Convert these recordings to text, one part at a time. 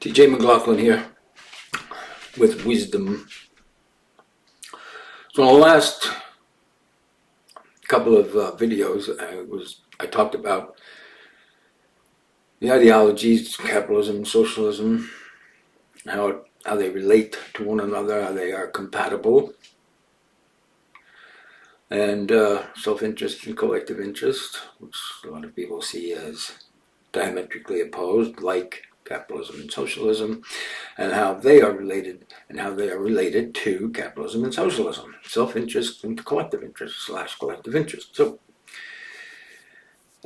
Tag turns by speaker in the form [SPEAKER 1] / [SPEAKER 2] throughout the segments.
[SPEAKER 1] TJ McLaughlin here with wisdom. So in the last couple of videos, I talked about the ideologies, capitalism, socialism, how they relate to one another, how they are compatible, and self-interest and collective interest, which a lot of people see as diametrically opposed, like capitalism and socialism, and how they are related, to capitalism and socialism, self-interest and collective interest / collective interest. So,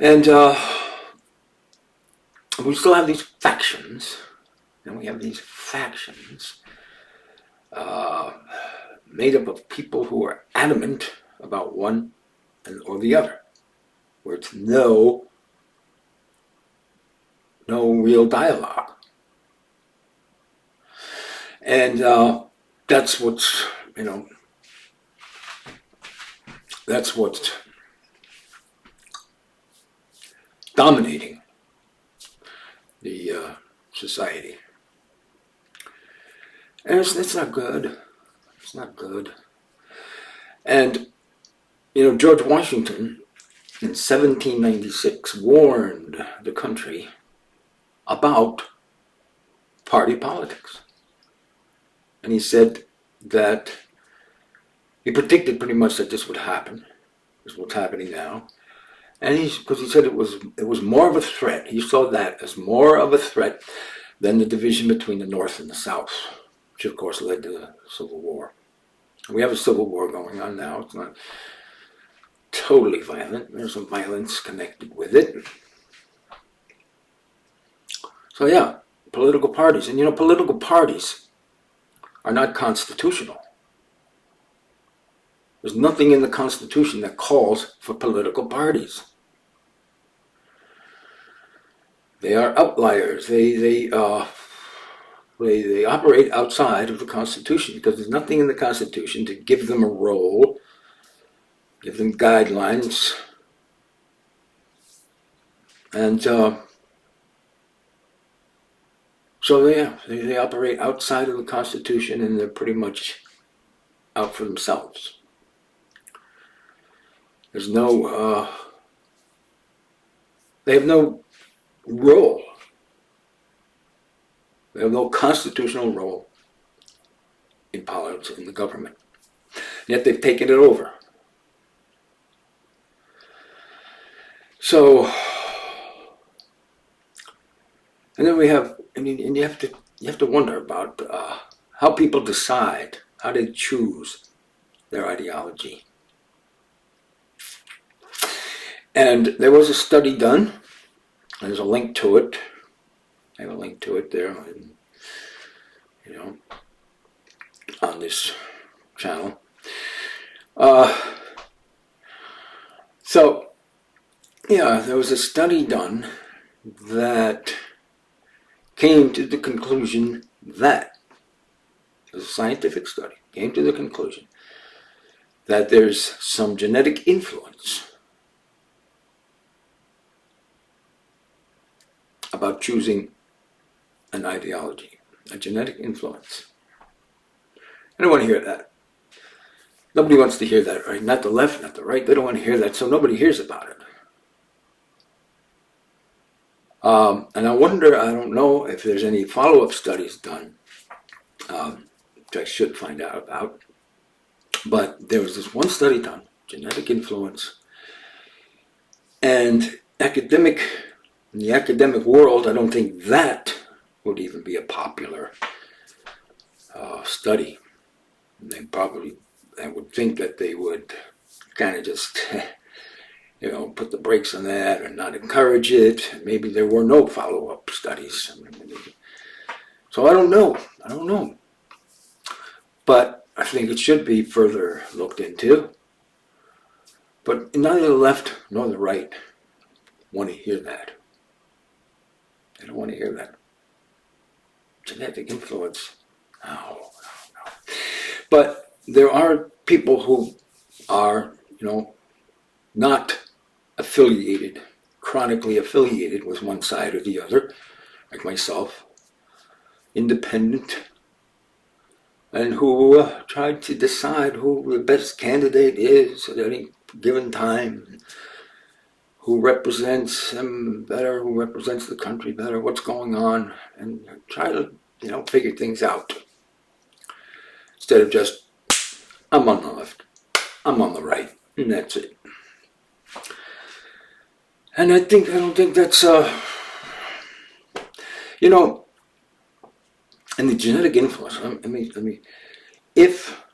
[SPEAKER 1] and we still have these factions, and we have these factions made up of people who are adamant about one or the other, where it's no real dialogue. And that's what's dominating the society. And it's not good. It's not good. And, George Washington in 1796 warned the country about party politics. And he said that he predicted pretty much that this would happen. This is what's happening now. And because he said it was more of a threat. He saw that as more of a threat than the division between the North and the South, which of course led to the Civil War. We have a civil war going on now. It's not totally violent. There's some violence connected with it. So yeah, political parties. And political parties are not constitutional. There's nothing in the Constitution that calls for political parties. They are outliers. They operate outside of the Constitution because there's nothing in the Constitution to give them a role, give them guidelines, and so they operate outside of the Constitution, and they're pretty much out for themselves. There's no, they have no role. They have no constitutional role in politics, in the government. Yet they've taken it over. So, and then we have, and you have to wonder about how people decide, how they choose their ideology. And there was a study done. There's a link to it. I have a link to it there, on this channel. So, there was a study done that came to the conclusion that, it was a scientific study, came to the conclusion that there's some genetic influence about choosing an ideology, a genetic influence. I don't want to hear that. Nobody wants to hear that, right? Not the left, not the right. They don't want to hear that, so nobody hears about it. And I wonder, I don't know if there's any follow-up studies done, which I should find out about. But there was this one study done, genetic influence, and in the academic world, I don't think that would even be a popular study. I would think that they would kind of just, put the brakes on that and not encourage it. Maybe there were no follow-up studies. So I don't know. But I think it should be further looked into. But neither the left nor the right want to hear that. They don't want to hear that. Genetic influence. No. But there are people who are, not chronically affiliated with one side or the other, like myself. independent, and who tried to decide who the best candidate is at any given time, who represents them better, who represents the country better, what's going on, and try to, figure things out. Instead of just, I'm on the left, I'm on the right, and that's it. And I don't think that's, and the genetic influence. If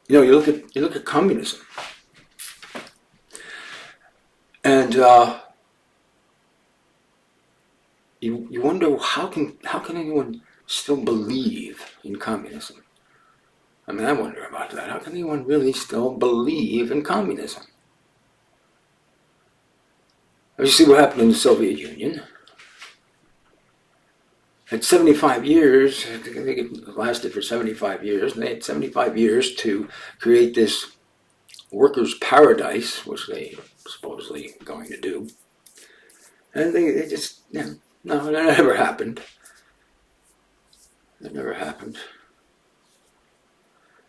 [SPEAKER 1] you look at communism, and you wonder how can anyone still believe in communism? I wonder about that. How can anyone really still believe in communism? You see what happened in the Soviet Union. At 75 years, I think it lasted for 75 years, and they had 75 years to create this workers' paradise, which they supposedly going to do. And they just, no, that never happened. That never happened.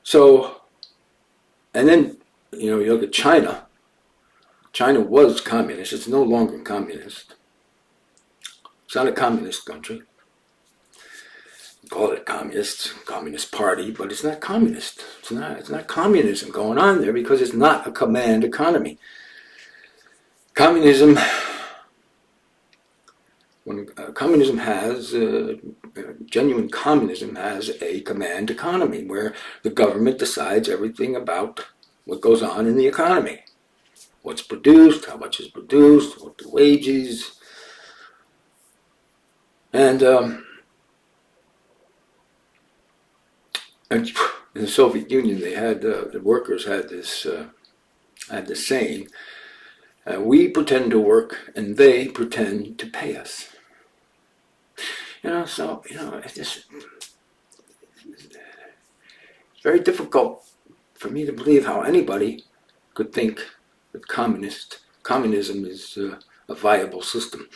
[SPEAKER 1] So, and then, you look at China. China was communist. It's no longer communist. It's not a communist country. Call it communist party, but it's not communist. It's not communism going on there because it's not a command economy. Communism, genuine communism has a command economy where the government decides everything about what goes on in the economy. What's produced, how much is produced, what the wages, and in the Soviet Union, they had the workers had this saying: "We pretend to work, and they pretend to pay us." It's very difficult for me to believe how anybody could think that communism is a viable system.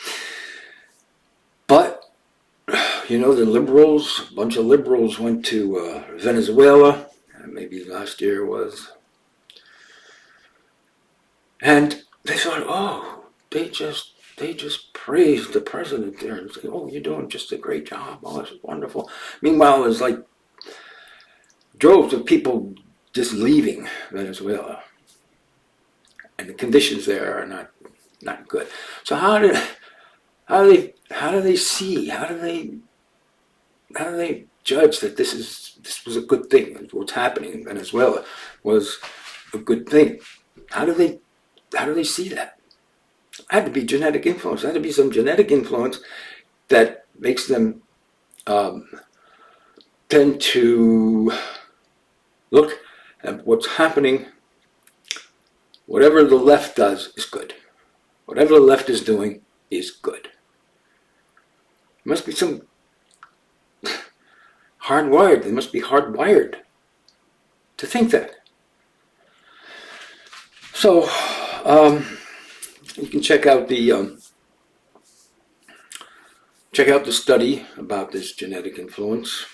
[SPEAKER 1] But the liberals, a bunch of liberals went to Venezuela, maybe last year it was, and they thought, they just praised the president there and said, "Oh, you're doing just a great job. Oh, it's wonderful." Meanwhile, it was like droves of people just leaving Venezuela, and the conditions there are not good. So how do they see? How do they judge that this was a good thing? What's happening in Venezuela was a good thing. How do they see that? It had to be genetic influence. It had to be some genetic influence that makes them tend to look at what's happening. Whatever the left does is good. Whatever the left is doing is good. There must be some hardwired. They must be hardwired to think that. So you can check out the study about this genetic influence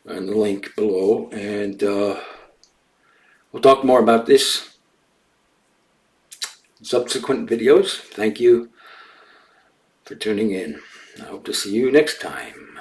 [SPEAKER 1] and the link below, and we'll talk more about this in subsequent videos. Thank you for tuning in. I hope to see you next time.